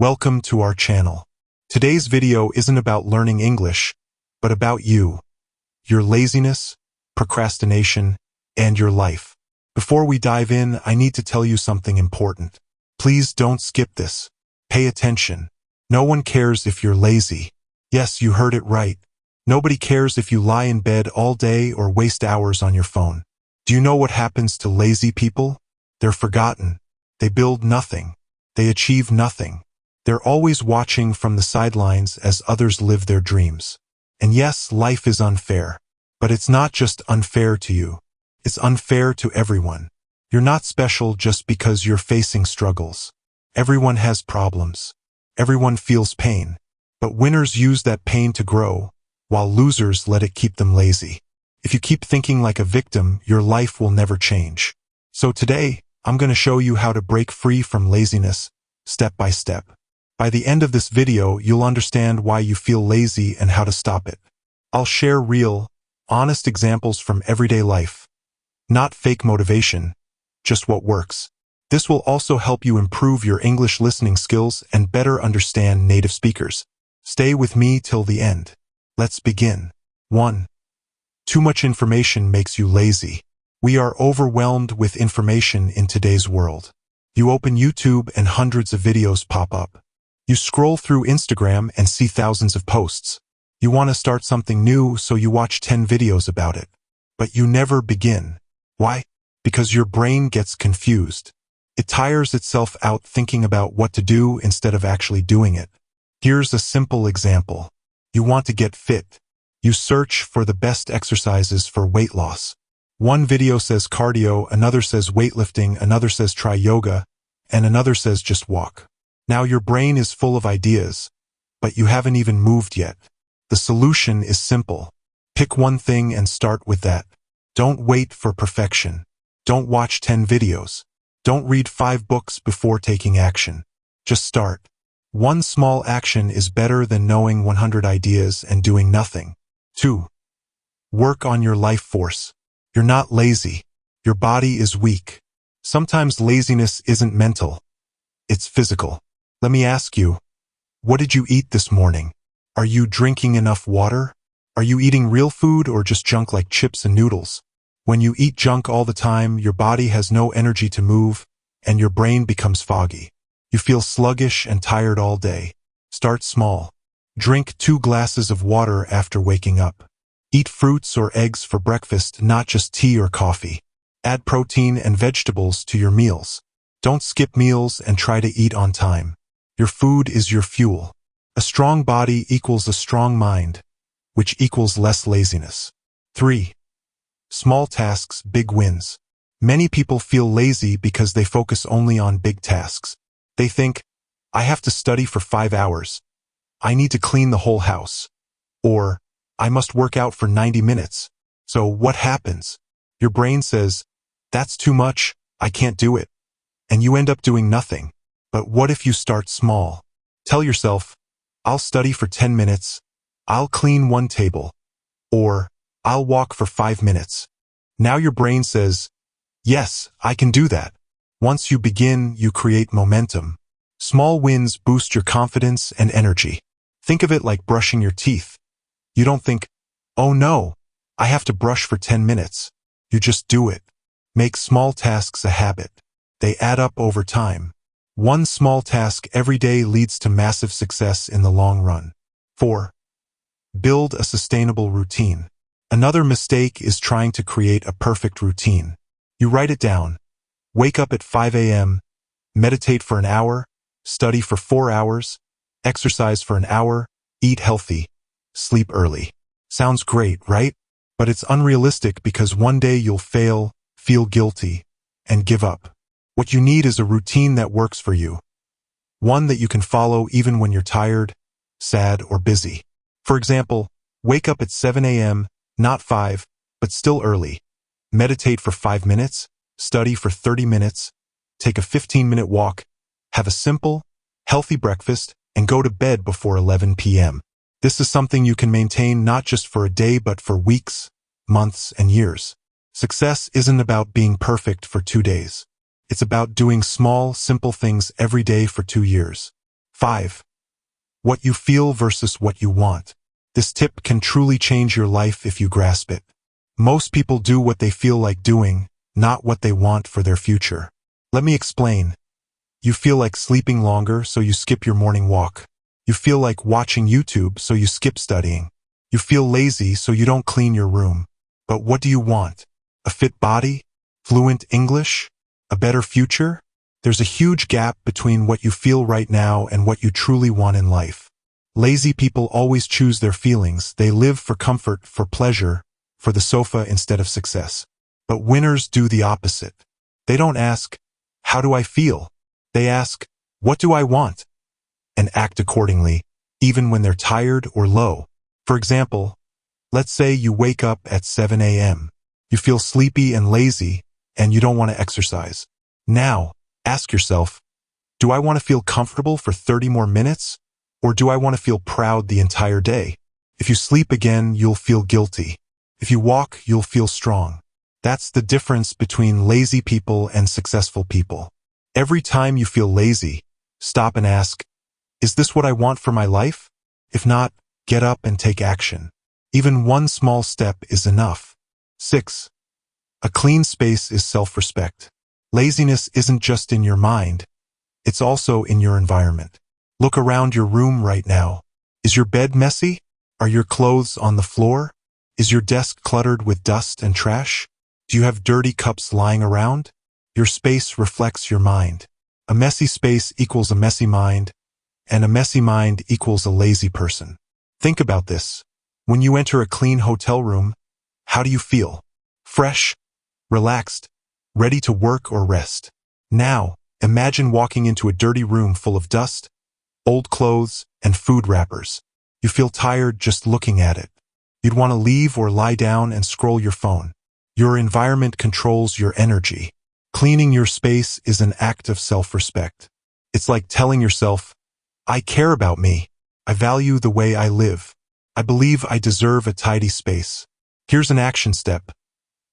Welcome to our channel. Today's video isn't about learning English, but about you, your laziness, procrastination, and your life. Before we dive in, I need to tell you something important. Please don't skip this. Pay attention. No one cares if you're lazy. Yes, you heard it right. Nobody cares if you lie in bed all day or waste hours on your phone. Do you know what happens to lazy people? They're forgotten. They build nothing. They achieve nothing. They're always watching from the sidelines as others live their dreams. And yes, life is unfair. But it's not just unfair to you. It's unfair to everyone. You're not special just because you're facing struggles. Everyone has problems. Everyone feels pain. But winners use that pain to grow, while losers let it keep them lazy. If you keep thinking like a victim, your life will never change. So today, I'm going to show you how to break free from laziness, step by step. By the end of this video, you'll understand why you feel lazy and how to stop it. I'll share real, honest examples from everyday life. Not fake motivation, just what works. This will also help you improve your English listening skills and better understand native speakers. Stay with me till the end. Let's begin. 1. Too much information makes you lazy. We are overwhelmed with information in today's world. You open YouTube and hundreds of videos pop up. You scroll through Instagram and see thousands of posts. You want to start something new, so you watch 10 videos about it. But you never begin. Why? Because your brain gets confused. It tires itself out thinking about what to do instead of actually doing it. Here's a simple example. You want to get fit. You search for the best exercises for weight loss. One video says cardio, another says weightlifting, another says try yoga, and another says just walk. Now your brain is full of ideas, but you haven't even moved yet. The solution is simple. Pick one thing and start with that. Don't wait for perfection. Don't watch 10 videos. Don't read 5 books before taking action. Just start. One small action is better than knowing 100 ideas and doing nothing. 2. Work on your life force. You're not lazy. Your body is weak. Sometimes laziness isn't mental. It's physical. Let me ask you, what did you eat this morning? Are you drinking enough water? Are you eating real food or just junk like chips and noodles? When you eat junk all the time, your body has no energy to move, and your brain becomes foggy. You feel sluggish and tired all day. Start small. Drink 2 glasses of water after waking up. Eat fruits or eggs for breakfast, not just tea or coffee. Add protein and vegetables to your meals. Don't skip meals and try to eat on time. Your food is your fuel. A strong body equals a strong mind, which equals less laziness. 3. Small tasks, big wins. Many people feel lazy because they focus only on big tasks. They think, I have to study for 5 hours. I need to clean the whole house. Or, I must work out for 90 minutes. So what happens? Your brain says, that's too much, I can't do it. And you end up doing nothing. But what if you start small? Tell yourself, I'll study for 10 minutes. I'll clean 1 table. Or, I'll walk for 5 minutes. Now your brain says, yes, I can do that. Once you begin, you create momentum. Small wins boost your confidence and energy. Think of it like brushing your teeth. You don't think, oh no, I have to brush for 10 minutes. You just do it. Make small tasks a habit. They add up over time. One small task every day leads to massive success in the long run. 4. Build a sustainable routine. Another mistake is trying to create a perfect routine. You write it down. Wake up at 5 a.m., meditate for an hour, study for 4 hours, exercise for an hour, eat healthy, sleep early. Sounds great, right? But it's unrealistic because one day you'll fail, feel guilty, and give up. What you need is a routine that works for you. One that you can follow even when you're tired, sad, or busy. For example, wake up at 7 a.m., not 5, but still early. Meditate for 5 minutes, study for 30 minutes, take a 15-minute walk, have a simple, healthy breakfast, and go to bed before 11 p.m. This is something you can maintain not just for a day but for weeks, months, and years. Success isn't about being perfect for 2 days. It's about doing small, simple things every day for 2 years. 5. What you feel versus what you want. This tip can truly change your life if you grasp it. Most people do what they feel like doing, not what they want for their future. Let me explain. You feel like sleeping longer, so you skip your morning walk. You feel like watching YouTube, so you skip studying. You feel lazy, so you don't clean your room. But what do you want? A fit body? Fluent English? A better future? There's a huge gap between what you feel right now and what you truly want in life. Lazy people always choose their feelings. They live for comfort, for pleasure, for the sofa instead of success. But winners do the opposite. They don't ask, how do I feel? They ask, what do I want? And act accordingly, even when they're tired or low. For example, let's say you wake up at 7 a.m. You feel sleepy and lazy, and you don't want to exercise. Now, ask yourself, do I want to feel comfortable for 30 more minutes? Or do I want to feel proud the entire day? If you sleep again, you'll feel guilty. If you walk, you'll feel strong. That's the difference between lazy people and successful people. Every time you feel lazy, stop and ask, is this what I want for my life? If not, get up and take action. Even one small step is enough. 6. A clean space is self-respect. Laziness isn't just in your mind, it's also in your environment. Look around your room right now. Is your bed messy? Are your clothes on the floor? Is your desk cluttered with dust and trash? Do you have dirty cups lying around? Your space reflects your mind. A messy space equals a messy mind, and a messy mind equals a lazy person. Think about this. When you enter a clean hotel room, how do you feel? Fresh, relaxed, ready to work or rest. Now, imagine walking into a dirty room full of dust, old clothes, and food wrappers. You feel tired just looking at it. You'd want to leave or lie down and scroll your phone. Your environment controls your energy. Cleaning your space is an act of self-respect. It's like telling yourself, I care about me. I value the way I live. I believe I deserve a tidy space. Here's an action step.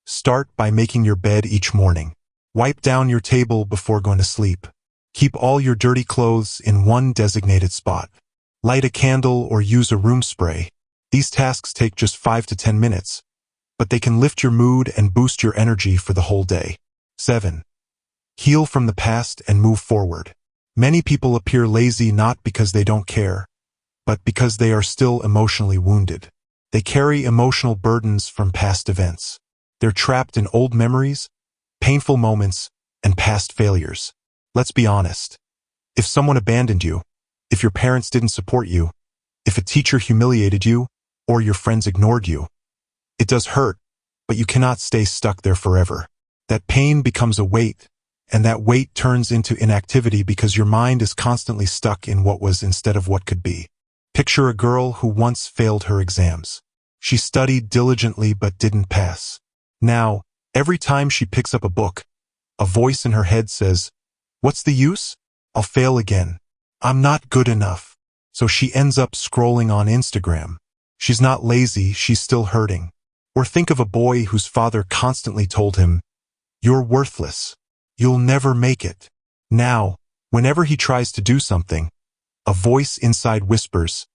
Start by making your bed each morning. Wipe down your table before going to sleep. Keep all your dirty clothes in one designated spot. Light a candle or use a room spray. These tasks take just 5 to 10 minutes, but they can lift your mood and boost your energy for the whole day. 7. Heal from the past and move forward. Many people appear lazy not because they don't care, but because they are still emotionally wounded. They carry emotional burdens from past events. They're trapped in old memories, painful moments, and past failures. Let's be honest. If someone abandoned you, if your parents didn't support you, if a teacher humiliated you, or your friends ignored you, it does hurt, but you cannot stay stuck there forever. That pain becomes a weight, and that weight turns into inactivity because your mind is constantly stuck in what was instead of what could be. Picture a girl who once failed her exams. She studied diligently but didn't pass. Now, every time she picks up a book, a voice in her head says, "What's the use? I'll fail again. I'm not good enough." So she ends up scrolling on Instagram. She's not lazy, she's still hurting. Or think of a boy whose father constantly told him, "You're worthless. You'll never make it." Now, whenever he tries to do something, a voice inside whispers,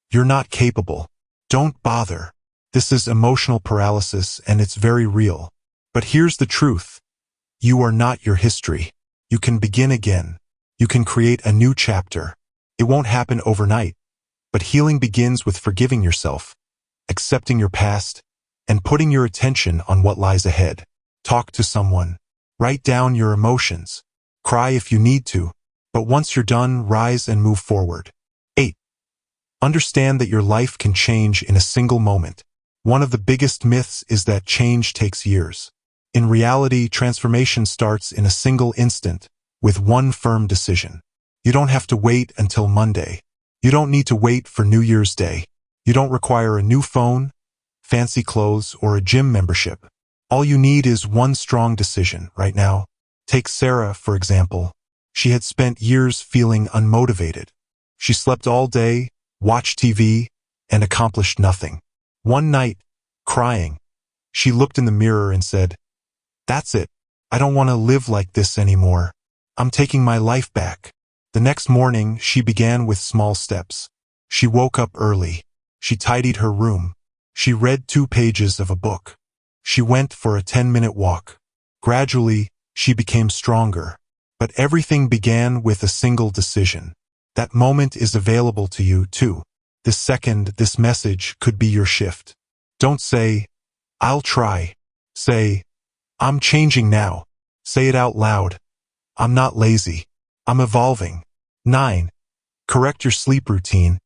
"You're not capable. Don't bother." This is emotional paralysis, and it's very real. But here's the truth. You are not your history. You can begin again. You can create a new chapter. It won't happen overnight, but healing begins with forgiving yourself, accepting your past, and putting your attention on what lies ahead. Talk to someone. Write down your emotions. Cry if you need to. But once you're done, rise and move forward. 8. Understand that your life can change in a single moment. One of the biggest myths is that change takes years. In reality, transformation starts in a single instant, with one firm decision. You don't have to wait until Monday. You don't need to wait for New Year's Day. You don't require a new phone, fancy clothes, or a gym membership. All you need is one strong decision right now. Take Sarah, for example. She had spent years feeling unmotivated. She slept all day, watched TV, and accomplished nothing. One night, crying, she looked in the mirror and said, "That's it. I don't want to live like this anymore. I'm taking my life back." The next morning, she began with small steps. She woke up early. She tidied her room. She read 2 pages of a book. She went for a 10-minute walk. Gradually, she became stronger. But everything began with a single decision. That moment is available to you, too. This second, this message could be your shift. Don't say, "I'll try." Say, "I'm changing now." Say it out loud. "I'm not lazy. I'm evolving." 9. Correct your sleep routine.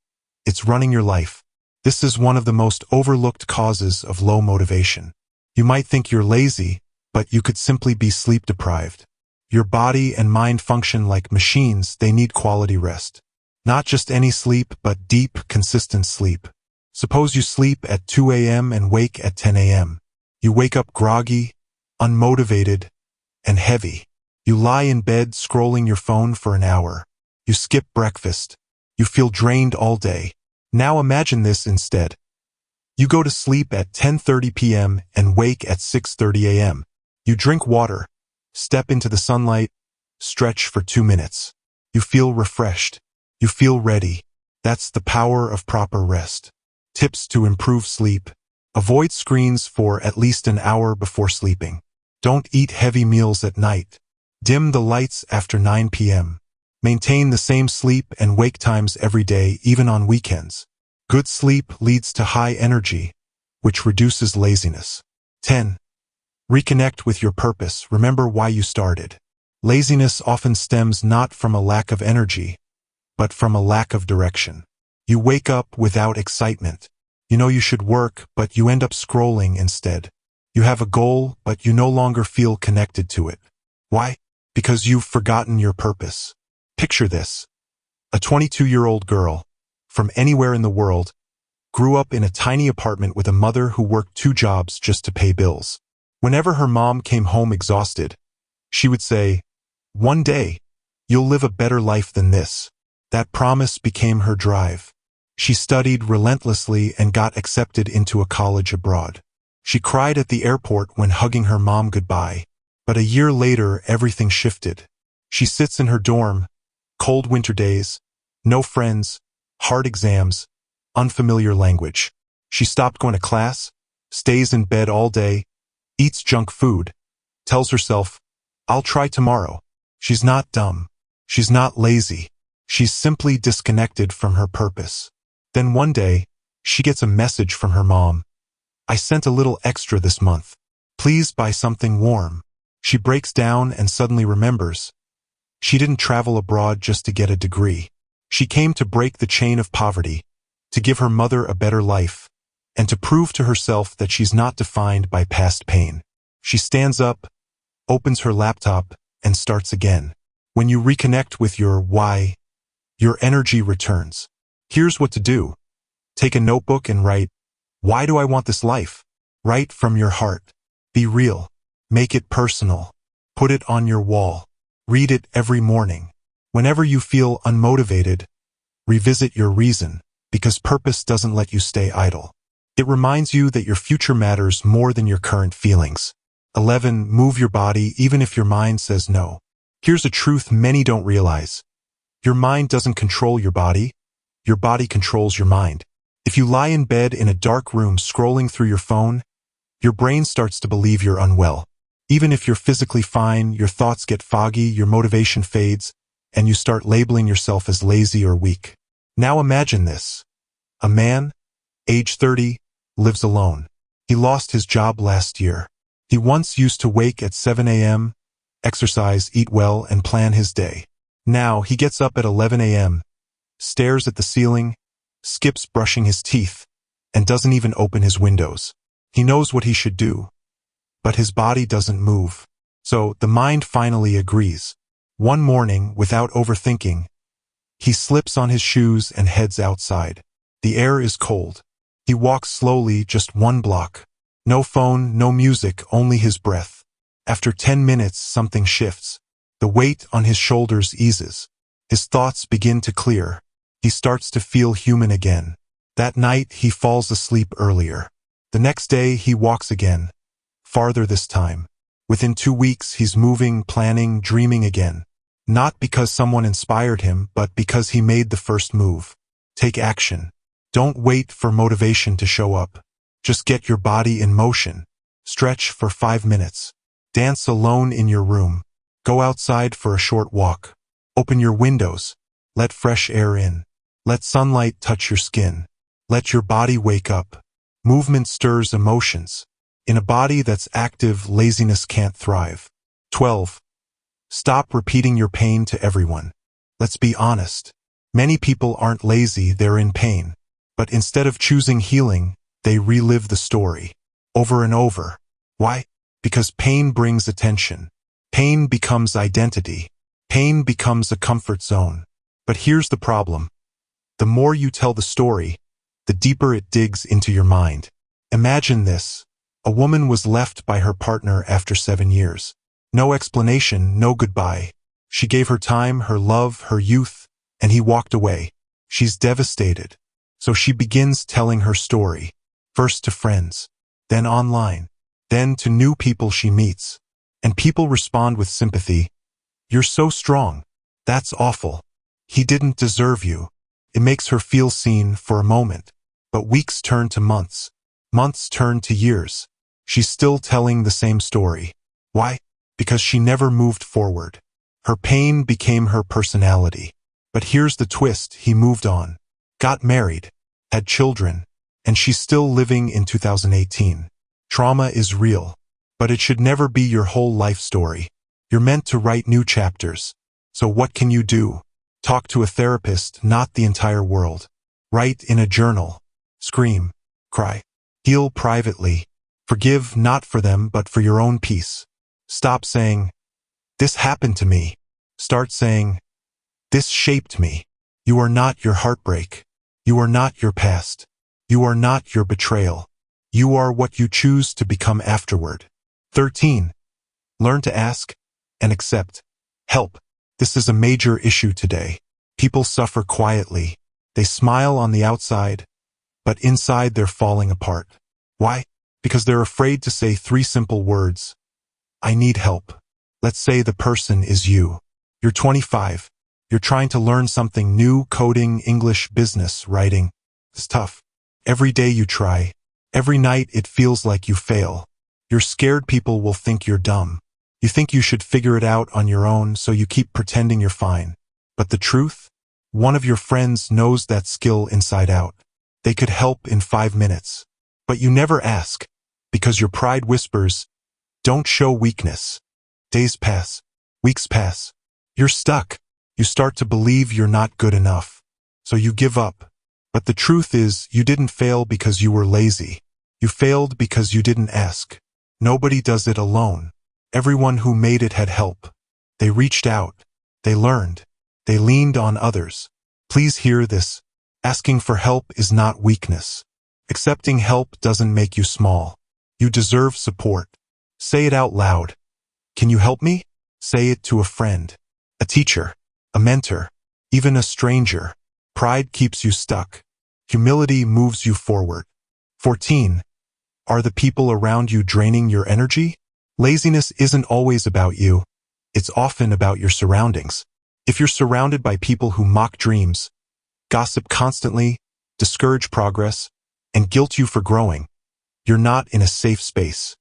It's running your life. This is one of the most overlooked causes of low motivation. You might think you're lazy, but you could simply be sleep deprived. Your body and mind function like machines. They need quality rest. Not just any sleep, but deep, consistent sleep. Suppose you sleep at 2 a.m. and wake at 10 a.m. You wake up groggy, unmotivated, and heavy. You lie in bed scrolling your phone for an hour. You skip breakfast. You feel drained all day. Now imagine this instead. You go to sleep at 10:30 p.m. and wake at 6:30 a.m. You drink water, step into the sunlight, stretch for 2 minutes. You feel refreshed. You feel ready. That's the power of proper rest. Tips to improve sleep. Avoid screens for at least an hour before sleeping. Don't eat heavy meals at night. Dim the lights after 9 p.m. Maintain the same sleep and wake times every day, even on weekends. Good sleep leads to high energy, which reduces laziness. 10. Reconnect with your purpose. Remember why you started. Laziness often stems not from a lack of energy, but from a lack of direction. You wake up without excitement. You know you should work, but you end up scrolling instead. You have a goal, but you no longer feel connected to it. Why? Because you've forgotten your purpose. Picture this. A 22-year-old girl, from anywhere in the world, grew up in a tiny apartment with a mother who worked 2 jobs just to pay bills. Whenever her mom came home exhausted, she would say, "One day, you'll live a better life than this." That promise became her drive. She studied relentlessly and got accepted into a college abroad. She cried at the airport when hugging her mom goodbye. But a year later, everything shifted. She sits in her dorm, cold winter days, no friends, hard exams, unfamiliar language. She stopped going to class, stays in bed all day, eats junk food, tells herself, "I'll try tomorrow." She's not dumb. She's not lazy. She's simply disconnected from her purpose. Then one day, she gets a message from her mom. "I sent a little extra this month. Please buy something warm." She breaks down and suddenly remembers. She didn't travel abroad just to get a degree. She came to break the chain of poverty, to give her mother a better life, and to prove to herself that she's not defined by past pain. She stands up, opens her laptop, and starts again. When you reconnect with your why, your energy returns. Here's what to do. Take a notebook and write, "Why do I want this life?" Write from your heart. Be real. Make it personal. Put it on your wall. Read it every morning. Whenever you feel unmotivated, revisit your reason, because purpose doesn't let you stay idle. It reminds you that your future matters more than your current feelings. 11. Move your body even if your mind says no. Here's a truth many don't realize. Your mind doesn't control your body controls your mind. If you lie in bed in a dark room scrolling through your phone, your brain starts to believe you're unwell. Even if you're physically fine, your thoughts get foggy, your motivation fades, and you start labeling yourself as lazy or weak. Now imagine this. A man, age 30, lives alone. He lost his job last year. He once used to wake at 7 a.m., exercise, eat well, and plan his day. Now he gets up at 11 a.m., stares at the ceiling, skips brushing his teeth, and doesn't even open his windows. He knows what he should do, but his body doesn't move. So the mind finally agrees. One morning, without overthinking, he slips on his shoes and heads outside. The air is cold. He walks slowly, just 1 block. No phone, no music, only his breath. After 10 minutes, something shifts. The weight on his shoulders eases. His thoughts begin to clear. He starts to feel human again. That night, he falls asleep earlier. The next day, he walks again. Farther this time. Within 2 weeks, he's moving, planning, dreaming again. Not because someone inspired him, but because he made the first move. Take action. Don't wait for motivation to show up. Just get your body in motion. Stretch for 5 minutes. Dance alone in your room. Go outside for a short walk. Open your windows. Let fresh air in. Let sunlight touch your skin. Let your body wake up. Movement stirs emotions. In a body that's active, laziness can't thrive. 12. Stop repeating your pain to everyone. Let's be honest. Many people aren't lazy, they're in pain. But instead of choosing healing, they relive the story. Over and over. Why? Because pain brings attention. Pain becomes identity. Pain becomes a comfort zone. But here's the problem. The more you tell the story, the deeper it digs into your mind. Imagine this. A woman was left by her partner after 7 years. No explanation, no goodbye. She gave her time, her love, her youth, and he walked away. She's devastated. So she begins telling her story. First to friends, then online, then to new people she meets. And people respond with sympathy. You're so strong. That's awful. He didn't deserve you. It makes her feel seen for a moment. But weeks turn to months. Months turn to years. She's still telling the same story. Why? Because she never moved forward. Her pain became her personality. But here's the twist, he moved on. Got married. Had children. And she's still living in 2018. Trauma is real. But it should never be your whole life story. You're meant to write new chapters. So what can you do? Talk to a therapist, not the entire world. Write in a journal. Scream. Cry. Heal privately. Forgive not for them but for your own peace. Stop saying, "This happened to me." Start saying, "This shaped me." You are not your heartbreak. You are not your past. You are not your betrayal. You are what you choose to become afterward. 13. Learn to ask and accept help. This is a major issue today. People suffer quietly. They smile on the outside, but inside they're falling apart. Why? Because they're afraid to say 3 simple words. I need help. Let's say the person is you. You're 25. You're trying to learn something new, coding, English, business, writing. It's tough. Every day you try. Every night it feels like you fail. You're scared people will think you're dumb. You think you should figure it out on your own, so you keep pretending you're fine. But the truth? One of your friends knows that skill inside out. They could help in 5 minutes. But you never ask, because your pride whispers, don't show weakness. Days pass. Weeks pass. You're stuck. You start to believe you're not good enough. So you give up. But the truth is, you didn't fail because you were lazy. You failed because you didn't ask. Nobody does it alone. Everyone who made it had help. They reached out. They learned. They leaned on others. Please hear this. Asking for help is not weakness. Accepting help doesn't make you small. You deserve support. Say it out loud. Can you help me? Say it to a friend, a teacher, a mentor, even a stranger. Pride keeps you stuck. Humility moves you forward. 14. Are the people around you draining your energy? Laziness isn't always about you. It's often about your surroundings. If you're surrounded by people who mock dreams, gossip constantly, discourage progress, and guilt you for growing, you're not in a safe space.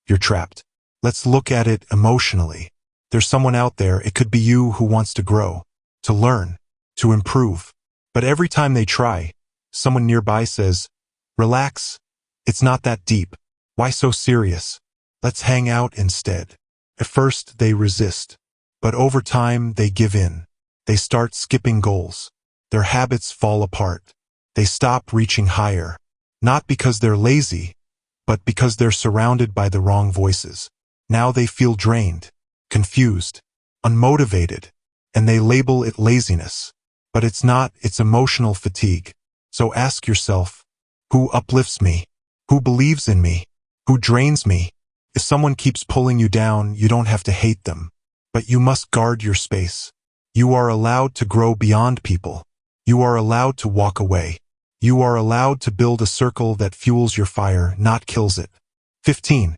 You're trapped. Let's look at it emotionally. There's someone out there, it could be you, who wants to grow, to learn, to improve. But every time they try, someone nearby says, relax, it's not that deep. Why so serious? Let's hang out instead. At first, they resist. But over time, they give in. They start skipping goals. Their habits fall apart. They stop reaching higher. Not because they're lazy, but because they're surrounded by the wrong voices. Now they feel drained, confused, unmotivated, and they label it laziness. But it's not, it's emotional fatigue. So ask yourself, who uplifts me? Who believes in me? Who drains me? If someone keeps pulling you down, you don't have to hate them. But you must guard your space. You are allowed to grow beyond people. You are allowed to walk away. You are allowed to build a circle that fuels your fire, not kills it. 15.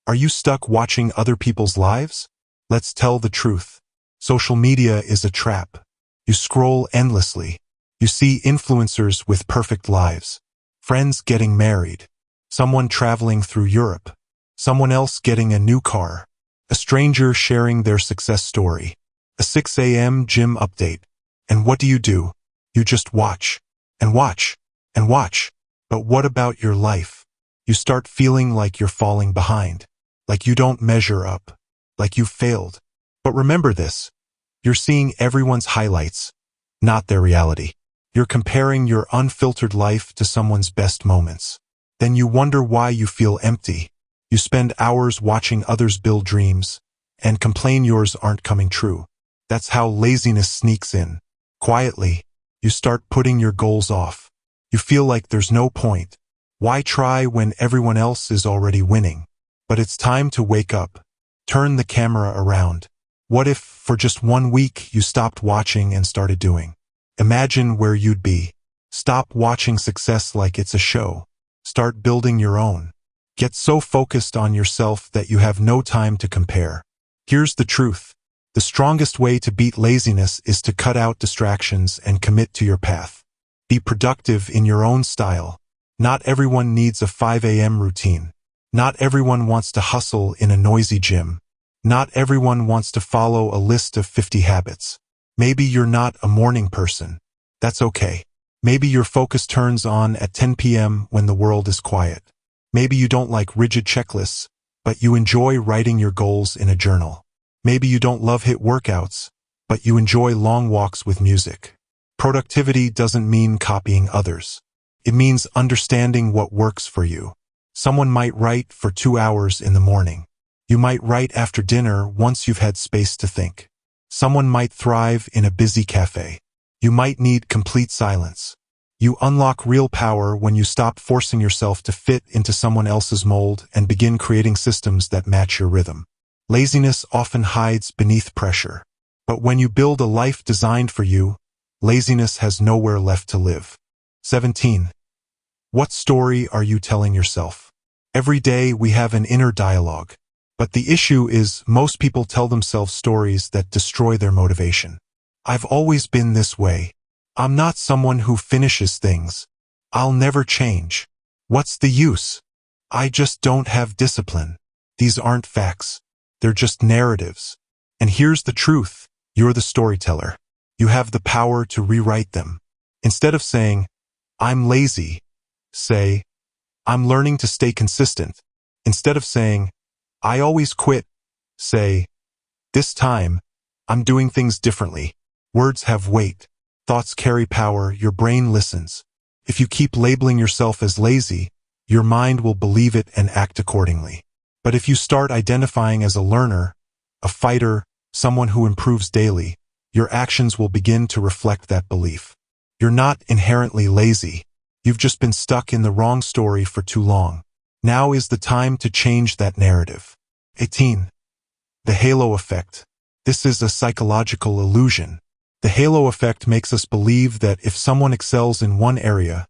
Are you stuck watching other people's lives? Let's tell the truth. Social media is a trap. You scroll endlessly. You see influencers with perfect lives. Friends getting married. Someone traveling through Europe. Someone else getting a new car. A stranger sharing their success story. A 6 a.m. gym update. And what do? You just watch. And watch. And watch. But what about your life? You start feeling like you're falling behind. Like you don't measure up. Like you've failed. But remember this. You're seeing everyone's highlights, not their reality. You're comparing your unfiltered life to someone's best moments. Then you wonder why you feel empty. You spend hours watching others build dreams and complain yours aren't coming true. That's how laziness sneaks in. Quietly, you start putting your goals off. You feel like there's no point. Why try when everyone else is already winning? But it's time to wake up. Turn the camera around. What if, for just 1 week, you stopped watching and started doing? Imagine where you'd be. Stop watching success like it's a show. Start building your own. Get so focused on yourself that you have no time to compare. Here's the truth. The strongest way to beat laziness is to cut out distractions and commit to your path. Be productive in your own style. Not everyone needs a 5 a.m. routine. Not everyone wants to hustle in a noisy gym. Not everyone wants to follow a list of 50 habits. Maybe you're not a morning person. That's okay. Maybe your focus turns on at 10 p.m. when the world is quiet. Maybe you don't like rigid checklists, but you enjoy writing your goals in a journal. Maybe you don't love HIIT workouts, but you enjoy long walks with music. Productivity doesn't mean copying others. It means understanding what works for you. Someone might write for 2 hours in the morning. You might write after dinner once you've had space to think. Someone might thrive in a busy cafe. You might need complete silence. You unlock real power when you stop forcing yourself to fit into someone else's mold and begin creating systems that match your rhythm. Laziness often hides beneath pressure. But when you build a life designed for you, laziness has nowhere left to live. 17. What story are you telling yourself? Every day we have an inner dialogue. But the issue is most people tell themselves stories that destroy their motivation. I've always been this way. I'm not someone who finishes things. I'll never change. What's the use? I just don't have discipline. These aren't facts. They're just narratives. And here's the truth. You're the storyteller. You have the power to rewrite them. Instead of saying, I'm lazy, say, I'm learning to stay consistent. Instead of saying, I always quit, say, this time, I'm doing things differently. Words have weight. Thoughts carry power. Your brain listens. If you keep labeling yourself as lazy, your mind will believe it and act accordingly. But if you start identifying as a learner, a fighter, someone who improves daily, your actions will begin to reflect that belief. You're not inherently lazy. You've just been stuck in the wrong story for too long. Now is the time to change that narrative. 18. The halo effect. This is a psychological illusion. The halo effect makes us believe that if someone excels in one area,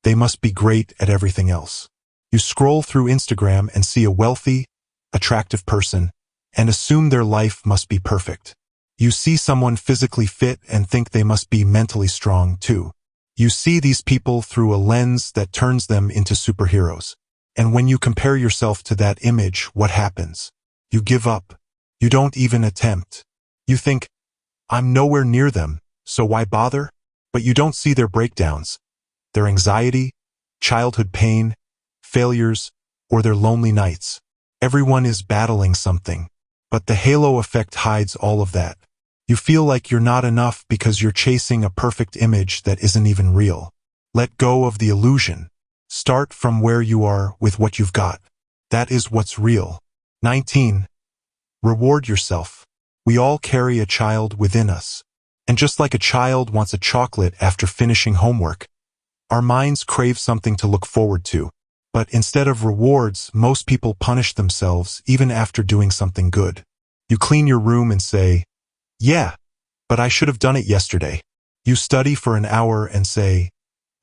they must be great at everything else. You scroll through Instagram and see a wealthy, attractive person and assume their life must be perfect. You see someone physically fit and think they must be mentally strong too. You see these people through a lens that turns them into superheroes. And when you compare yourself to that image, what happens? You give up. You don't even attempt. You think, I'm nowhere near them, so why bother? But you don't see their breakdowns, their anxiety, childhood pain, failures, or their lonely nights. Everyone is battling something, but the halo effect hides all of that. You feel like you're not enough because you're chasing a perfect image that isn't even real. Let go of the illusion. Start from where you are with what you've got. That is what's real. 19. Reward yourself. We all carry a child within us. And just like a child wants a chocolate after finishing homework, our minds crave something to look forward to. But instead of rewards, most people punish themselves even after doing something good. You clean your room and say, yeah, but I should have done it yesterday. You study for an hour and say,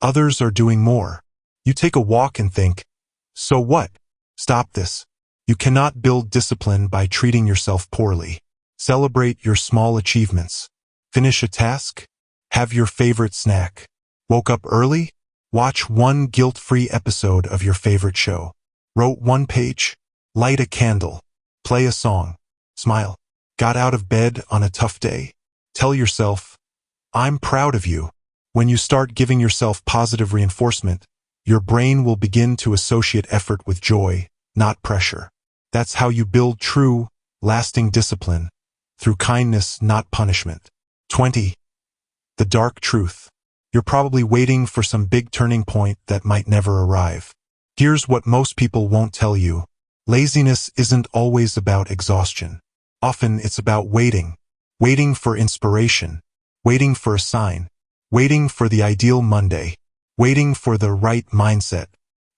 others are doing more. You take a walk and think, so what? Stop this. You cannot build discipline by treating yourself poorly. Celebrate your small achievements. Finish a task? Have your favorite snack. Woke up early? Watch one guilt-free episode of your favorite show. Wrote one page? Light a candle. Play a song. Smile. Got out of bed on a tough day? Tell yourself, I'm proud of you. When you start giving yourself positive reinforcement, your brain will begin to associate effort with joy, not pressure. That's how you build true, lasting discipline, through kindness, not punishment. 20. The dark truth. You're probably waiting for some big turning point that might never arrive. Here's what most people won't tell you. Laziness isn't always about exhaustion. Often it's about waiting. Waiting for inspiration. Waiting for a sign. Waiting for the ideal Monday. Waiting for the right mindset.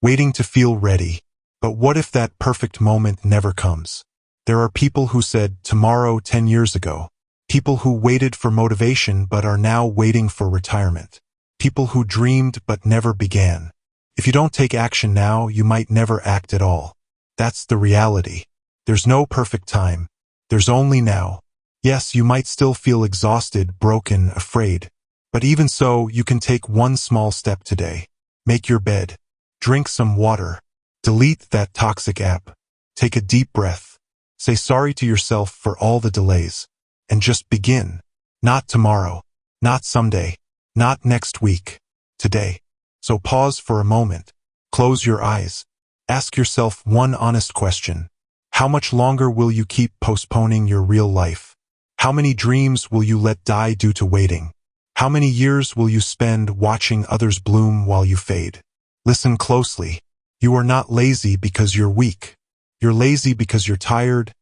Waiting to feel ready. But what if that perfect moment never comes? There are people who said tomorrow 10 years ago. People who waited for motivation but are now waiting for retirement. People who dreamed but never began. If you don't take action now, you might never act at all. That's the reality. There's no perfect time. There's only now. Yes, you might still feel exhausted, broken, afraid. But even so, you can take one small step today. Make your bed. Drink some water. Delete that toxic app. Take a deep breath. Say sorry to yourself for all the delays. And just begin. Not tomorrow. Not someday. Not next week. Today. So pause for a moment. Close your eyes. Ask yourself one honest question. How much longer will you keep postponing your real life? How many dreams will you let die due to waiting? How many years will you spend watching others bloom while you fade? Listen closely. You are not lazy because you're weak. You're lazy because you're tired,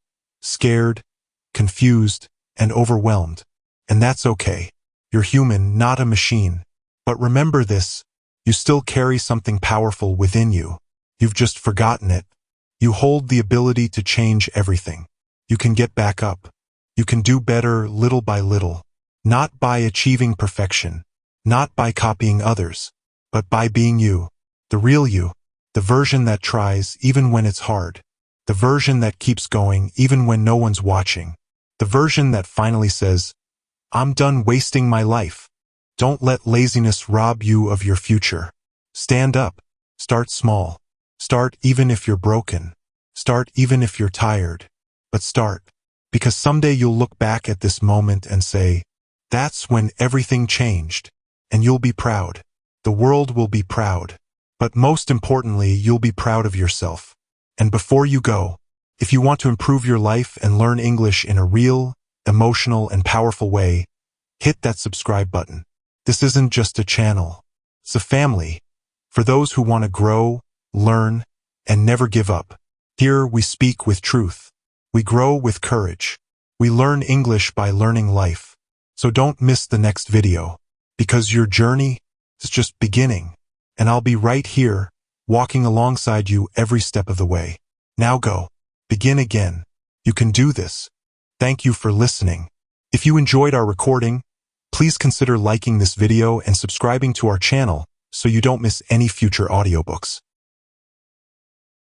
scared, confused, and overwhelmed. And that's okay. You're human, not a machine. But remember this, you still carry something powerful within you. You've just forgotten it. You hold the ability to change everything. You can get back up. You can do better little by little. Not by achieving perfection. Not by copying others. But by being you. The real you. The version that tries even when it's hard. The version that keeps going even when no one's watching. The version that finally says, I'm done wasting my life. Don't let laziness rob you of your future. Stand up. Start small. Start even if you're broken. Start even if you're tired. But start. Because someday you'll look back at this moment and say, that's when everything changed. And you'll be proud. The world will be proud. But most importantly, you'll be proud of yourself. And before you go, if you want to improve your life and learn English in a real, emotional, and powerful way, hit that subscribe button. This isn't just a channel. It's a family. For those who want to grow, learn, and never give up. Here we speak with truth. We grow with courage. We learn English by learning life. So don't miss the next video, because your journey is just beginning, and I'll be right here, walking alongside you every step of the way. Now go. Begin again. You can do this. Thank you for listening. If you enjoyed our recording, please consider liking this video and subscribing to our channel so you don't miss any future audiobooks.